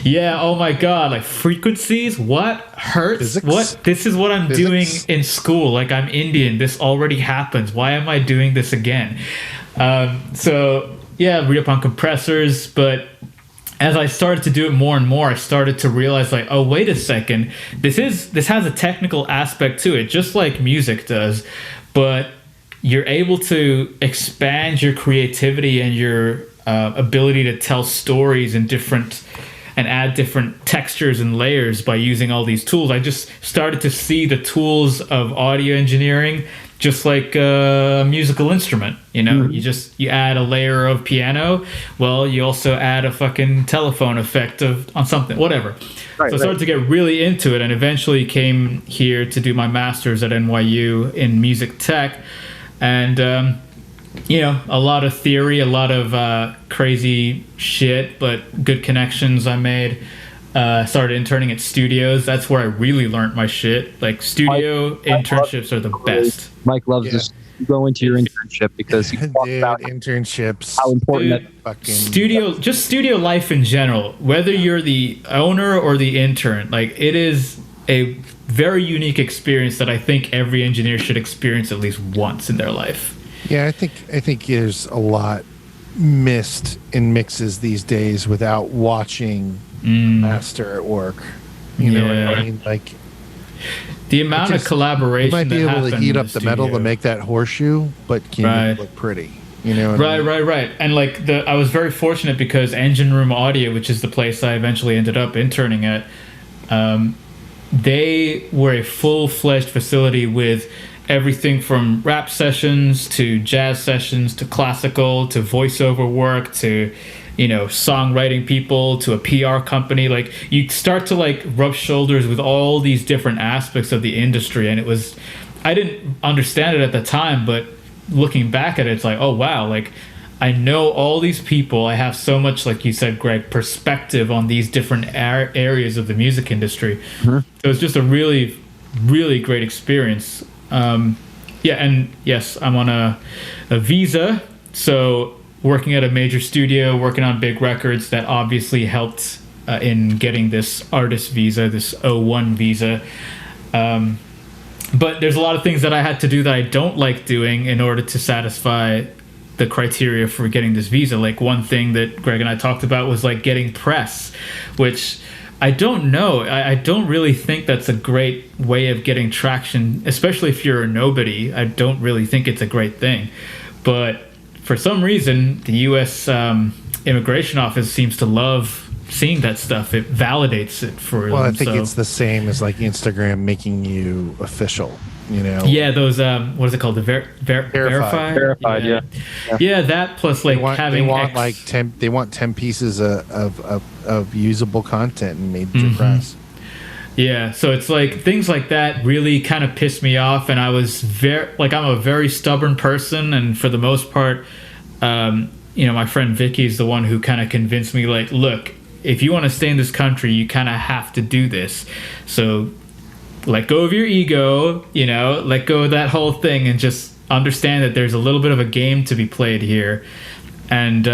Yeah, oh my God, frequencies? What? Hertz? Physics? What? This is what I'm doing in school. I'm Indian. This already happens. Why am I doing this again? Read up on compressors, but as I started to do it more and more, I started to realize oh, wait a second, this has a technical aspect to it, just like music does, but you're able to expand your creativity and your ability to tell stories and add different textures and layers by using all these tools. I just started to see the tools of audio engineering just like a musical instrument, you know. You add a layer of piano, well, you also add a fucking telephone effect on something, whatever. So I started to get really into it, and eventually came here to do my master's at NYU in music tech. And you know, a lot of theory, a lot of crazy shit, but good connections I made. Started interning at studios. That's where I really learned my shit. Like, studio internships are the best. Mike loves this. Go into your internship because he talks about internships. How important that fucking studio life in general. Whether you're the owner or the intern, like, it is a very unique experience that I think every engineer should experience at least once in their life. Yeah, I think there's a lot missed in mixes these days without watching master at work. You know what I mean? Like, the amount of collaboration. You might be able to heat up the metal to make that horseshoe, but can you make it look pretty? You know what I mean? Right. And like, I was very fortunate because Engine Room Audio, which is the place I eventually ended up interning at, they were a full-fledged facility with everything from rap sessions to jazz sessions to classical to voiceover work to, you know, songwriting people to a PR company. Like, you start to like rub shoulders with all these different aspects of the industry, and I didn't understand it at the time, but looking back at it, it's like, oh wow, like, I know all these people. I have so much, like you said, Greg, perspective on these different areas of the music industry. So it was just a really, really great experience. And yes, I'm on a visa, so working at a major studio, working on big records, that obviously helped in getting this artist visa, this O1 visa. But there's a lot of things that I had to do that I don't like doing in order to satisfy the criteria for getting this visa. Like, one thing that Greg and I talked about was like getting press, which I don't know. I don't really think that's a great way of getting traction, especially if you're a nobody. I don't really think it's a great thing. But for some reason, the U.S. Immigration Office seems to love seeing that stuff. It validates it for them. Well, I think it's the same as like Instagram making you official, you know? Yeah, those, what is it called? The verified? Verified, yeah. Yeah, that plus like they want 10 pieces of usable content and major press. Yeah, so it's like things like that really kind of pissed me off, and I was I'm a very stubborn person, and for the most part, you know, my friend Vicky is the one who kind of convinced me, like, look, if you want to stay in this country, you kind of have to do this. So let go of your ego, you know, let go of that whole thing, and just understand that there's a little bit of a game to be played here. And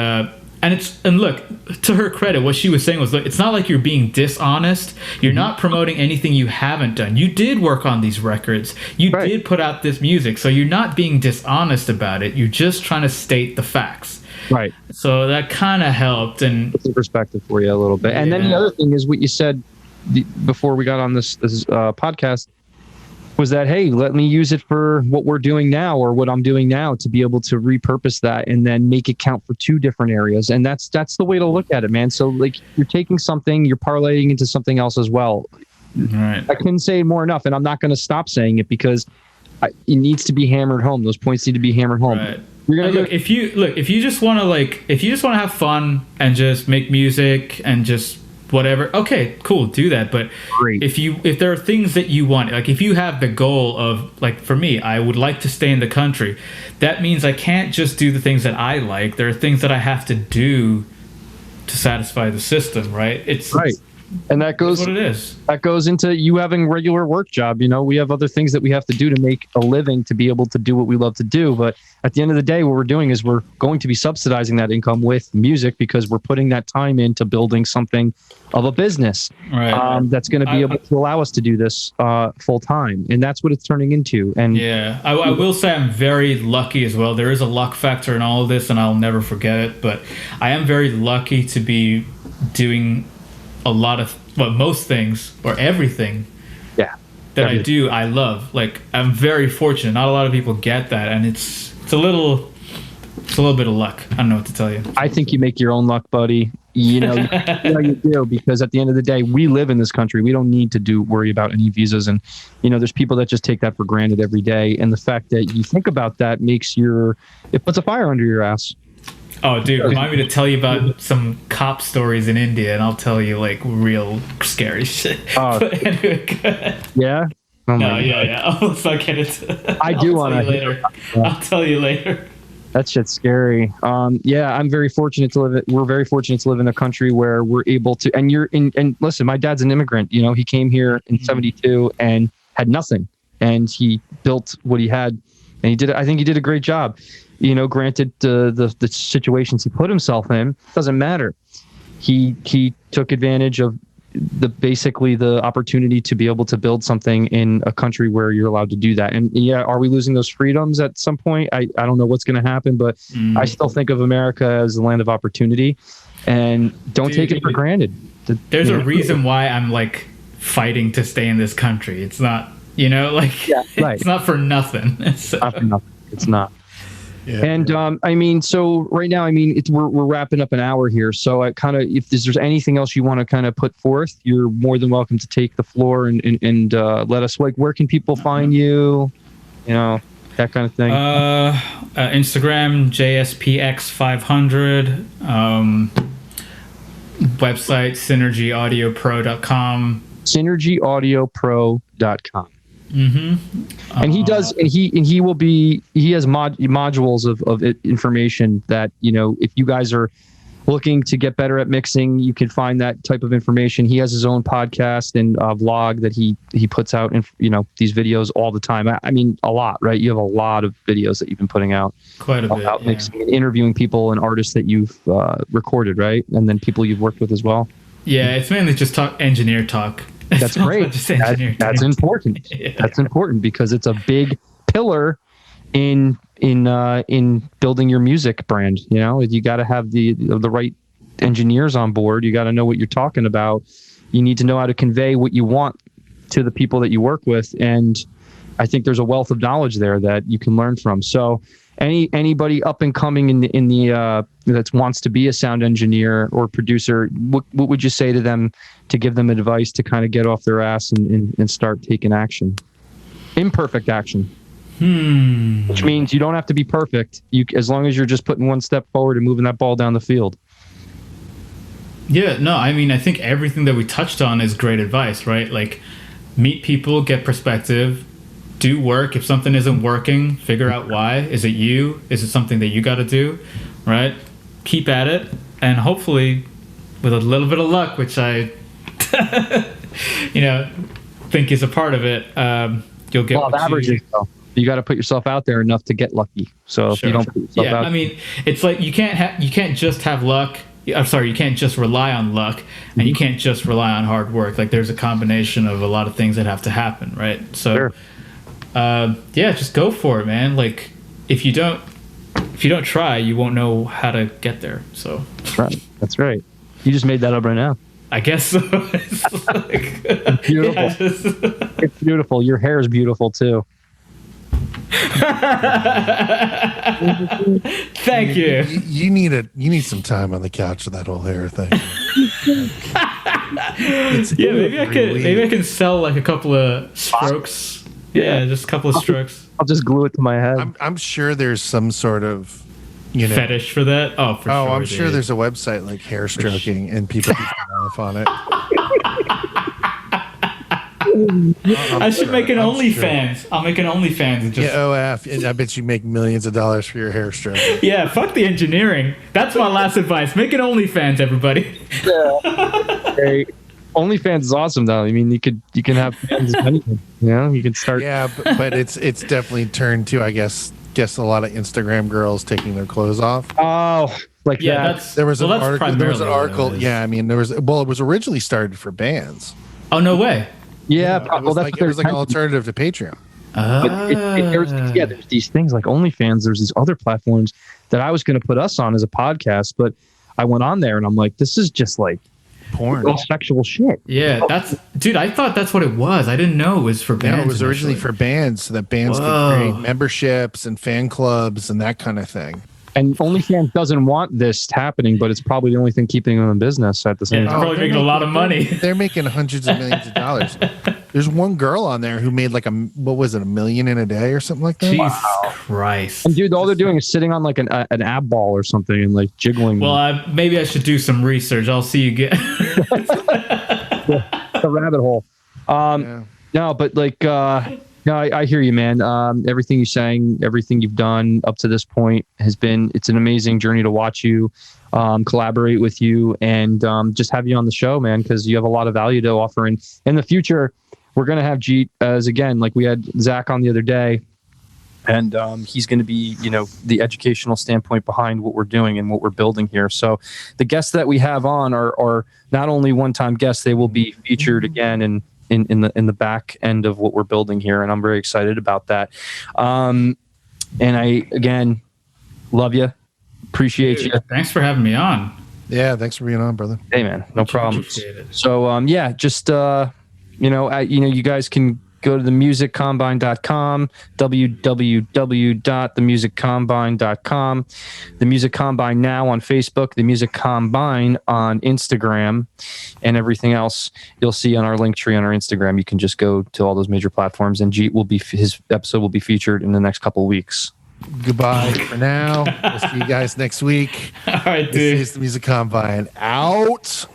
look, to her credit, what she was saying was, look, it's not like you're being dishonest. You're not promoting anything you haven't done. You did work on these records. You did put out this music. So you're not being dishonest about it. You're just trying to state the facts. Right. So that kind of helped. And put some perspective for you a little bit. And then the other thing is what you said before we got on this podcast was that, hey, let me use it for what we're doing now or what I'm doing now to be able to repurpose that and then make it count for two different areas. And that's the way to look at it, man. So like, you're taking something, you're parlaying into something else as well. Right. I couldn't say it more enough, and I'm not going to stop saying it because it needs to be hammered home. Those points need to be hammered home. Right. If you just want to have fun and just make music and just whatever, okay, cool, do that. But if there are things that you want, like if you have the goal of, like, for me, I would like to stay in the country, that means I can't just do the things that I like. There are things that I have to do to satisfy the system, right? It's right. And that goes what it is. That goes into you having a regular work job. You know, we have other things that we have to do to make a living to be able to do what we love to do. But at the end of the day, what we're doing is we're going to be subsidizing that income with music because we're putting that time into building something of a business that's going to be able to allow us to do this full time. And that's what it's turning into. And yeah, I will say I'm very lucky as well. There is a luck factor in all of this, and I'll never forget it. But I am very lucky to be doing a lot of most things or everything that I do I love. Like, I'm very fortunate. Not a lot of people get that, and it's a little bit of luck. I don't know what to tell you. I think you make your own luck, buddy. you know, you do, because at the end of the day, we live in this country. We don't need to worry about any visas. And, you know, there's people that just take that for granted every day. And the fact that you think about that it puts a fire under your ass. Oh, dude, remind me to tell you about some cop stories in India, and I'll tell you, like, real scary shit. But anyway, go ahead. Yeah? Oh no, yeah. Let's not get into it. I do want to later. I'll tell you later. That shit's scary. I'm very fortunate to live. We're very fortunate to live in a country where we're able to. And listen, my dad's an immigrant. You know, he came here in '72 and had nothing, and he built what he had, and he did. I think he did a great job. You know, granted, the situations he put himself in doesn't matter. He took advantage of basically the opportunity to be able to build something in a country where you're allowed to do that. And yeah, are we losing those freedoms at some point? I don't know what's going to happen, but I still think of America as the land of opportunity, and don't take it for granted. There's a reason why I'm like fighting to stay in this country. It's not, you know, like it's not for nothing. So. Not for nothing. It's not. Yeah. And I mean, so right now, I mean, we're wrapping up an hour here. So I kind of, if there's anything else you want to kind of put forth, you're more than welcome to take the floor and let us, like, where can people find you? You know, that kind of thing. Instagram, JSPX500. Website, synergyaudioPro.com. SynergyaudioPro.com. Mm-hmm. And he does, and he will be. He has modules of information that, you know, if you guys are looking to get better at mixing, you can find that type of information. He has his own podcast and vlog that he puts out, and you know, these videos all the time. I mean, a lot, right? You have a lot of videos that you've been putting out, quite a bit, about mixing and interviewing people and artists that you've recorded, right? And then people you've worked with as well. Yeah, it's mainly just engineer talk. That's great. That's important. Yeah. That's important because it's a big pillar in building your music brand. You know, you got to have the right engineers on board. You got to know what you're talking about. You need to know how to convey what you want to the people that you work with. And I think there's a wealth of knowledge there that you can learn from. So anybody up and coming in the that wants to be a sound engineer or producer, what would you say to them to give them advice to kind of get off their ass and start taking action? Imperfect action. Which means you don't have to be perfect. As long as you're just putting one step forward and moving that ball down the field. Yeah, no, I mean, I think everything that we touched on is great advice, right? Like, meet people, get perspective, do work. If something isn't working, figure out why. Is it you? Is it something that you got to do, right? Keep at it, and hopefully, with a little bit of luck, which I, you know, think is a part of it, you'll get. Well, averages, though. You got to put yourself out there enough to get lucky. So if you don't put yourself out, I mean, it's like you can't just have luck. I'm sorry, you can't just rely on luck, and you can't just rely on hard work. Like, there's a combination of a lot of things that have to happen, right? So, just go for it, man. Like, if you don't try, you won't know how to get there. So that's right. You just made that up right now. I guess so. It's like, it's beautiful. It's beautiful. Your hair is beautiful too. Thank you. You need some time on the couch with that whole hair thing. Maybe I can sell like a couple of strokes. Yeah, just a couple of strokes. I'll just glue it to my head. I'm sure there's some sort of fetish for that. Oh, for sure. Oh, I'm sure there's a website like hair stroking and people can get off on it. I should make an OnlyFans. Sure. I'll make an OnlyFans and just. Yeah, I bet you make millions of dollars for your hair stroke. Yeah, fuck the engineering. That's my last advice. Make an OnlyFans, everybody. Yeah. Hey, OnlyFans is awesome, though. I mean, you can have anything. You know, you can start. Yeah, but it's definitely turned to, I guess a lot of Instagram girls taking their clothes off. Oh. Like there was an article. Yeah, I mean, it was originally started for bands. Oh, no way. Yeah, it was like an alternative to Patreon. There's these things like OnlyFans. There's these other platforms that I was going to put us on as a podcast, but I went on there and I'm like, this is just like porn, all sexual shit. Yeah, I thought that's what it was. I didn't know it was for bands. No, it was originally for bands, so that bands could create memberships and fan clubs and that kind of thing. And OnlyFans doesn't want this happening, but it's probably the only thing keeping them in business at the same They're time. probably making a lot of money. They're making hundreds of millions of dollars. There's one girl on there who made like $1 million in a day or something like that. Jesus Christ. And dude, all they're doing is sitting on like an ab ball or something and like jiggling. Well, maybe I should do some research. I'll see you get the rabbit hole. No, but like, no, I hear you, man. Everything you're saying, everything you've done up to this point it's an amazing journey to watch you, collaborate with you, and just have you on the show, man, because you have a lot of value to offer. And in the future, we're going to have Jeet as, again, like we had Zach on the other day, and he's going to be, the educational standpoint behind what we're doing and what we're building here. So the guests that we have on are not only one-time guests, they will be featured again in the back end of what we're building here, and I'm very excited about that. And I again love you, appreciate you. Thanks for having me on. Yeah, thanks for being on, brother. Hey, man, no problem. Appreciate it. So just you guys can go to themusiccombine.com, www.themusiccombine.com, The Music Combine now on Facebook, The Music Combine on Instagram, and everything else you'll see on our link tree on our Instagram. You can just go to all those major platforms, and Jeet his episode will be featured in the next couple of weeks. Goodbye for now. We'll see you guys next week. All right, dude. This is The Music Combine. Out.